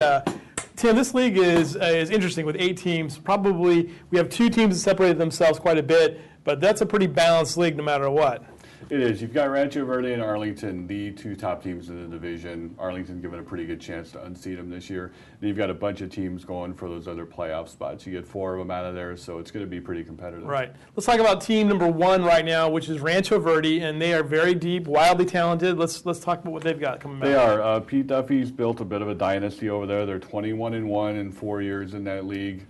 Tim, this league is interesting with 8 teams. Probably we have 2 teams that separated themselves quite a bit, but that's a pretty balanced league no matter what. It is. You've got Rancho Verde and Arlington, the 2 top teams in the division. Arlington given a pretty good chance to unseat them this year. And you've got a bunch of teams going for those other playoff spots. You get 4 of them out of there, so it's going to be pretty competitive. Right. Let's talk about team number 1 right now, which is Rancho Verde, and they are very deep, wildly talented. Let's talk about what they've got coming back. They are. Pete Duffy's built a bit of a dynasty over there. They're 21-1 in 4 years in that league.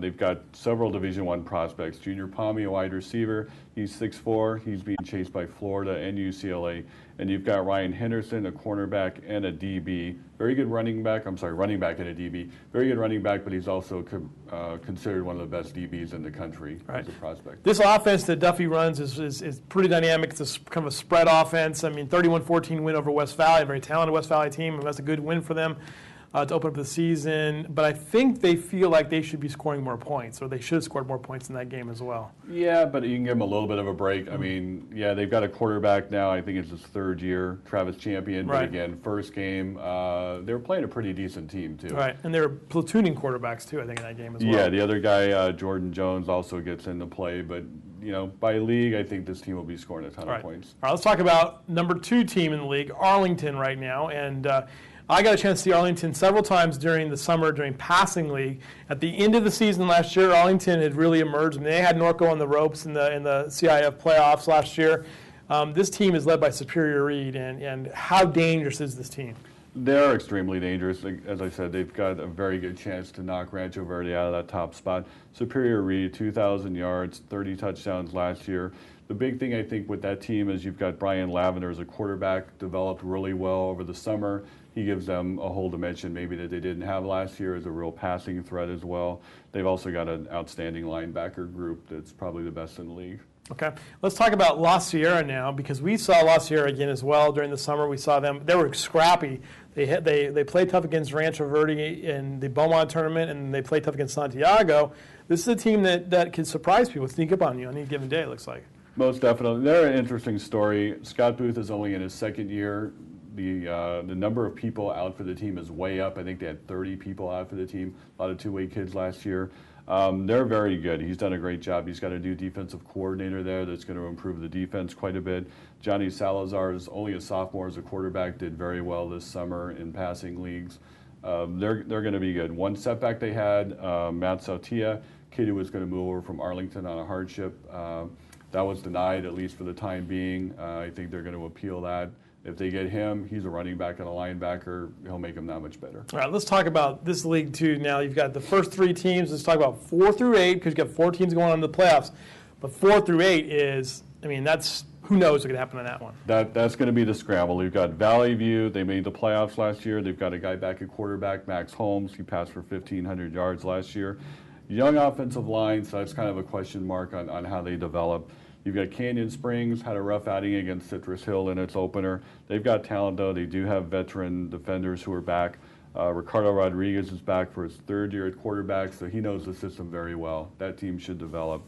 They've got several Division I prospects. Junior Palmy, a wide receiver. He's 6'4". He's being chased by Florida and UCLA. And you've got Ryan Henderson, a cornerback and a DB. Very good running back. I'm sorry, running back and a DB. Very good running back, but he's also considered one of the best DBs in the country as a prospect. This offense that Duffy runs is pretty dynamic. It's kind of a spread offense. I mean, 31-14 win over West Valley, a very talented West Valley team, and that's a good win for them to open up the season. But I think they feel like they should be scoring more points, or they should have scored more points in that game as well. Yeah, but you can give them a little bit of a break. I mean, yeah, they've got a quarterback now. I think it's his 3rd year, Travis Champion. But again, first game, they were playing a pretty decent team, too. Right, and they were platooning quarterbacks, too, I think, in that game as well. Yeah, the other guy, Jordan Jones, also gets into play. But, you know, by league, I think this team will be scoring a ton of points. All right, let's talk about number 2 team in the league, Arlington, right now. And I got a chance to see Arlington several times during the summer during passing league. At the end of the season last year, Arlington had really emerged. I mean, they had Norco on the ropes in the CIF playoffs last year. This team is led by Superior Reed, and how dangerous is this team? They're extremely dangerous. As I said, they've got a very good chance to knock Rancho Verde out of that top spot. Superior Reed, 2,000 yards, 30 touchdowns last year. The big thing, I think, with that team is you've got Brian Lavender as a quarterback, developed really well over the summer. He gives them a whole dimension maybe that they didn't have last year as a real passing threat as well. They've also got an outstanding linebacker group that's probably the best in the league. Okay, let's talk about La Sierra now, because we saw La Sierra again as well during the summer. We saw them; they were scrappy. They played tough against Rancho Verde in the Beaumont tournament, and they played tough against Santiago. This is a team that can surprise people, sneak up on you on any given day. It looks like. Most definitely, they're an interesting story. Scott Booth is only in his 2nd year. The number of people out for the team is way up. I think they had 30 people out for the team. A lot of two-way kids last year. They're very good. He's done a great job. He's got a new defensive coordinator there that's going to improve the defense quite a bit. Johnny Salazar is only a sophomore as a quarterback, did very well this summer in passing leagues. They're going to be good. One setback they had, Matt Sautia, kid who was going to move over from Arlington on a hardship. That was denied, at least for the time being. I think they're going to appeal that. If they get him, he's a running back and a linebacker. He'll make them that much better. All right, let's talk about this league, too. Now, you've got the first 3 teams. Let's talk about 4 through 8, because you've got 4 teams going on to the playoffs. But 4 through 8 is, I mean, that's, who knows what's going to happen in that one. That's going to be the scramble. We've got Valley View. They made the playoffs last year. They've got a guy back at quarterback, Max Holmes. He passed for 1,500 yards last year. Young offensive line, so that's kind of a question mark on how they develop. You've got Canyon Springs, had a rough outing against Citrus Hill in its opener. They've got talent, though. They do have veteran defenders who are back. Ricardo Rodriguez is back for his 3rd year at quarterback, so he knows the system very well. That team should develop.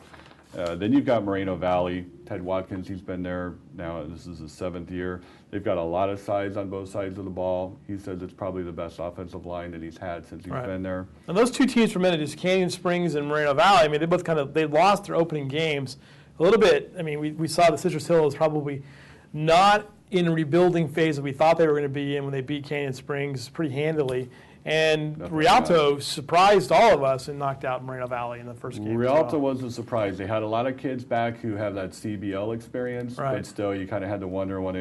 Then you've got Moreno Valley. Ted Watkins, he's been there now. This is his 7th year. They've got a lot of size on both sides of the ball. He says it's probably the best offensive line that he's had since he's been there. And those 2 teams for a minute is Canyon Springs and Moreno Valley. I mean, they both they lost their opening games. A little bit. I mean, we saw the Citrus Hill is probably not in a rebuilding phase that we thought they were going to be in when they beat Canyon Springs pretty handily. And Rialto surprised all of us and knocked out Moreno Valley in the first game. Rialto was a surprise. They had a lot of kids back who have that CBL experience, but still you kind of had to wonder what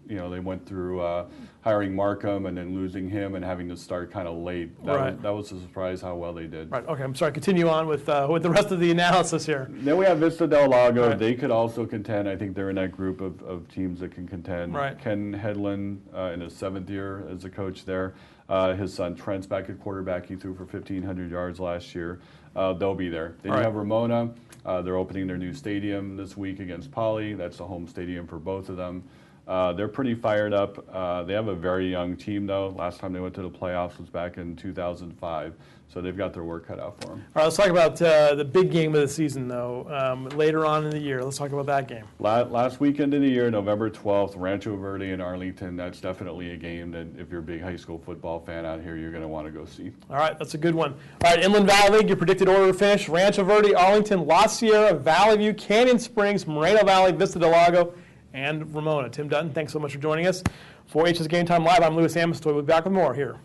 they went through hiring Markham and then losing him and having to start kind of late. That was a surprise how well they did. Right. Okay. I'm sorry. Continue on with the rest of the analysis here. Then we have Vista Del Lago. Right. They could also contend. I think they're in that group of teams that can contend. Right. Ken Hedlund in his 7th year as a coach there. His son Trent's back at quarterback. He threw for 1,500 yards last year. They'll be there. Then you have Ramona. They're opening their new stadium this week against Poly. That's the home stadium for both of them. They're pretty fired up. They have a very young team, though. Last time they went to the playoffs was back in 2005, so they've got their work cut out for them. All right, let's talk about the big game of the season, though, later on in the year. Let's talk about that game. Last weekend of the year, November 12th, Rancho Verde in Arlington. That's definitely a game that if you're a big high school football fan out here, you're going to want to go see. All right, that's a good one. All right, Inland Valley League, your predicted order of finish: Rancho Verde, Arlington, La Sierra, Valley View, Canyon Springs, Moreno Valley, Vista del Lago, and Ramona. Tim Dutton, thanks so much for joining us. For HS Game Time Live, I'm Louis Amistoy. We'll be back with more here